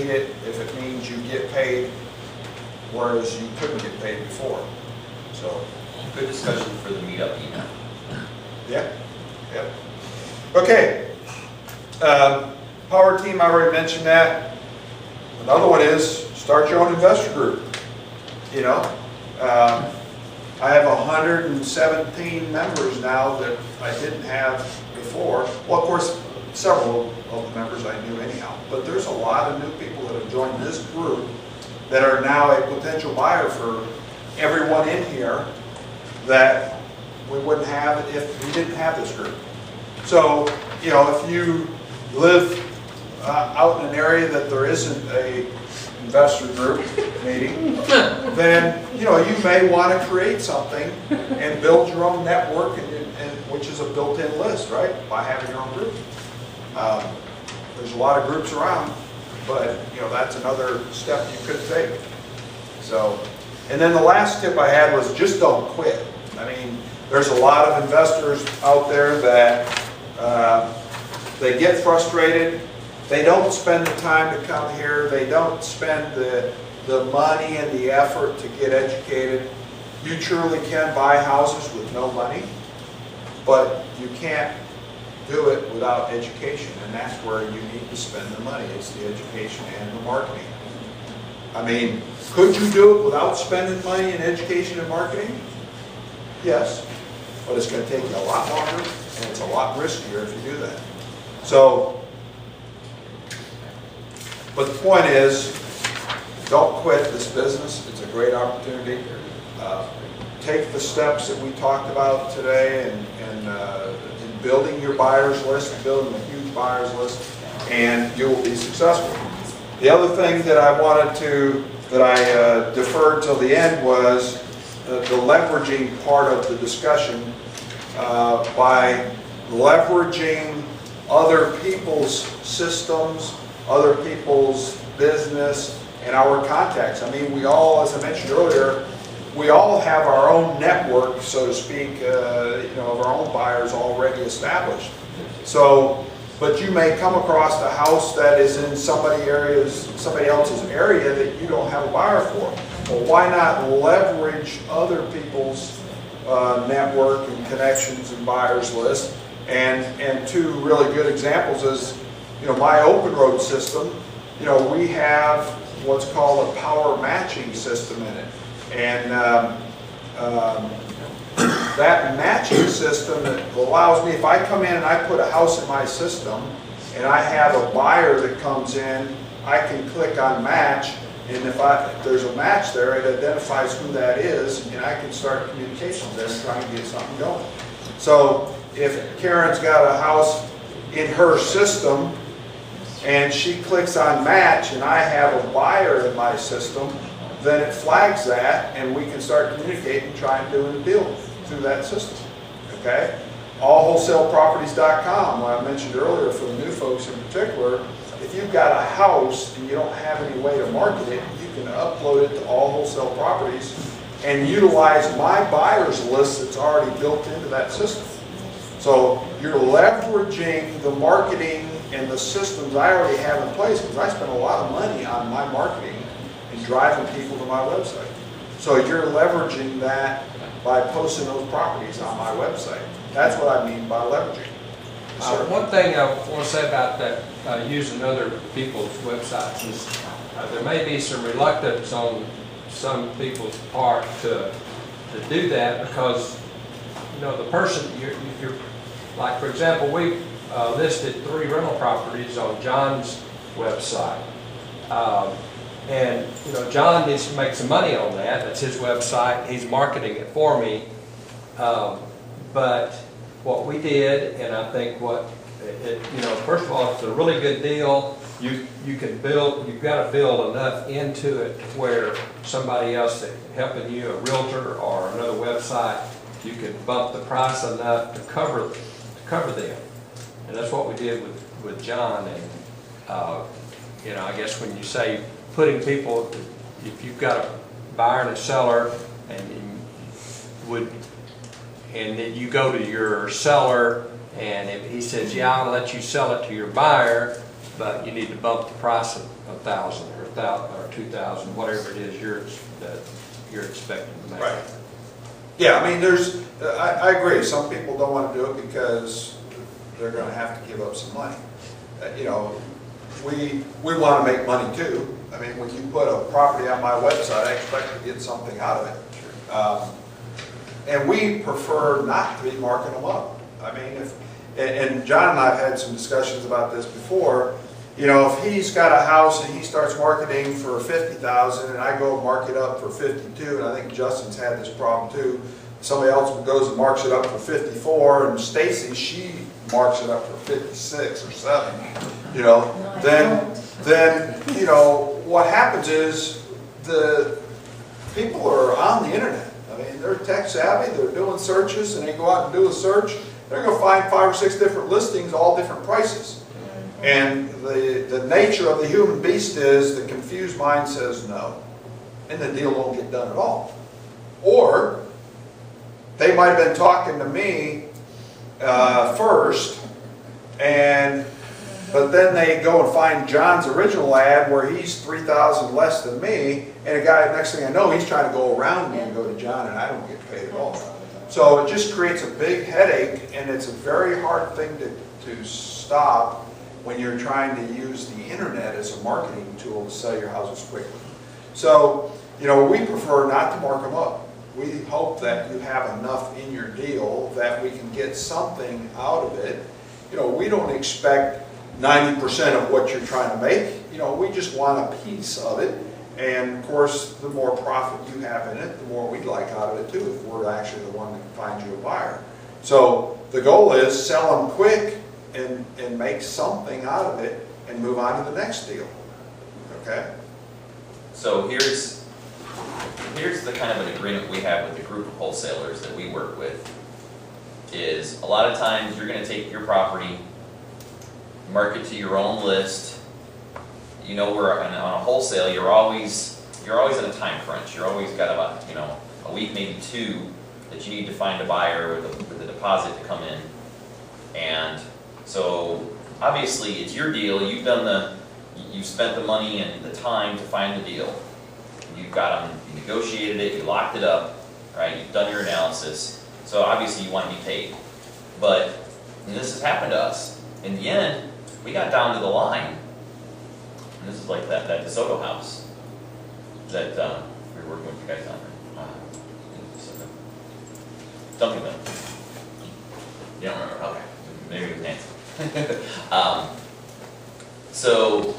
need it if it means you get paid, whereas you couldn't get paid before. So, Good discussion for the meetup email. yeah, yep. Okay. Power team, I already mentioned that. Another one is start your own investor group. You know, I have 117 members now that I didn't have before. Well, of course, several of the members I knew anyhow, but there's a lot of new people that have joined this group that are now a potential buyer for everyone in here that we wouldn't have if we didn't have this group. So, you know, if you live out in an area that there isn't a investor group meeting, then, you know, you may want to create something and build your own network, and which is a built-in list, right, by having your own group. There's a lot of groups around, but, you know, that's another step you could take. So, and then the last tip I had was just don't quit. I mean, there's a lot of investors out there that they get frustrated. They don't spend the time to come here. They don't spend the money and the effort to get educated. You truly can buy houses with no money, but you can't do it without education, and that's where you need to spend the money. It's the education and the marketing. I mean, could you do it without spending money in education and marketing? Yes, but it's going to take you a lot longer, and it's a lot riskier if you do that. So, but the point is, don't quit this business. It's a great opportunity. Take the steps that we talked about today in building your buyers list, building a huge buyers list, and you will be successful. The other thing that I wanted to, that I deferred till the end was the leveraging part of the discussion by leveraging other people's systems, other people's business, and our contacts. I mean, we all, as I mentioned earlier, we all have our own network, so to speak, you know, of our own buyers already established. So, but you may come across a house that is in somebody else's area that you don't have a buyer for. Well, why not leverage other people's network and connections and buyers list? And two really good examples is, you know, my Open Road system. You know, we have what's called a power matching system in it, and that matching system that allows me, if I come in and I put a house in my system and I have a buyer that comes in, I can click on match, and if there's a match there, it identifies who that is, and I can start communications there and try and get something going. So if Karen's got a house in her system and she clicks on match and I have a buyer in my system, then it flags that and we can start communicating and try and do a deal through that system. Okay? Allwholesaleproperties.com, what I mentioned earlier for the new folks in particular, if you've got a house and you don't have any way to market it, you can upload it to All Wholesale Properties and utilize my buyers list that's already built into that system. So you're leveraging the marketing and the systems I already have in place, because I spend a lot of money on my marketing and driving people to my website. So you're leveraging that by posting those properties on my website. That's what I mean by leveraging. One thing I want to say about that, using other people's websites, is there may be some reluctance on some people's part to do that, because, you know, the person, you're like, for example, we listed 3 rental properties on John's website. And, you know, John needs to make some money on that. That's his website. He's marketing it for me. But what we did, and I think you know, first of all, it's a really good deal. You can build, you've got to build enough into it where somebody else that helping you, a realtor or another website, you can bump the price enough to cover them. And that's what we did with John. And you know, I guess when you say putting people, if you've got a buyer and a seller, and then you go to your seller, and if he says, yeah, I'll let you sell it to your buyer, but you need to bump the price of 1,000 or 2,000, whatever it is that you're expecting to make. Right. Yeah, I mean, I agree, some people don't want to do it because they're going to have to give up some money. You know, we want to make money too. I mean, when you put a property on my website, I expect to get something out of it. And we prefer not to be marking them up. I mean, and John and I have had some discussions about this before. You know, if he's got a house and he starts marketing for 50,000 and I go mark it up for 52, and I think Justin's had this problem too. Somebody else goes and marks it up for 54, and Stacy, she marks it up for 56 or 7. You know, then you know what happens is the people are on the internet. I mean, they're tech savvy. They're doing searches, and they go out and do a search. They're going to find 5 or 6 different listings, all different prices. And the nature of the human beast is the confused mind says no, and the deal won't get done at all. Or they might have been talking to me first, but then they go and find John's original ad where he's 3,000 less than me, and a guy, next thing I know, he's trying to go around me and go to John, and I don't get paid at all. So it just creates a big headache, and it's a very hard thing to stop when you're trying to use the internet as a marketing tool to sell your houses quickly. So, you know, we prefer not to mark them up. We hope that you have enough in your deal that we can get something out of it. You know, we don't expect 90% of what you're trying to make. You know, we just want a piece of it. And of course, the more profit you have in it, the more we'd like out of it too, if we're actually the one that finds you a buyer. So the goal is sell them quick and make something out of it and move on to the next deal. Okay? So here's the kind of an agreement we have with the group of wholesalers that we work with, is a lot of times you're going to take your property, mark it to your own list. You know, we're on a wholesale, you're always in a time crunch. You're always got about, you know, a week, maybe 2, that you need to find a buyer with a deposit to come in. And so obviously it's your deal. You've spent the money and the time to find the deal. You've got them, you negotiated it, you locked it up, right? You've done your analysis. So obviously you want to be paid. But, and this has happened to us. In the end, we got down to the line. And this is like that DeSoto house that we were working with you guys on. Duncanville. You don't remember? Okay. Maybe it was Nancy. So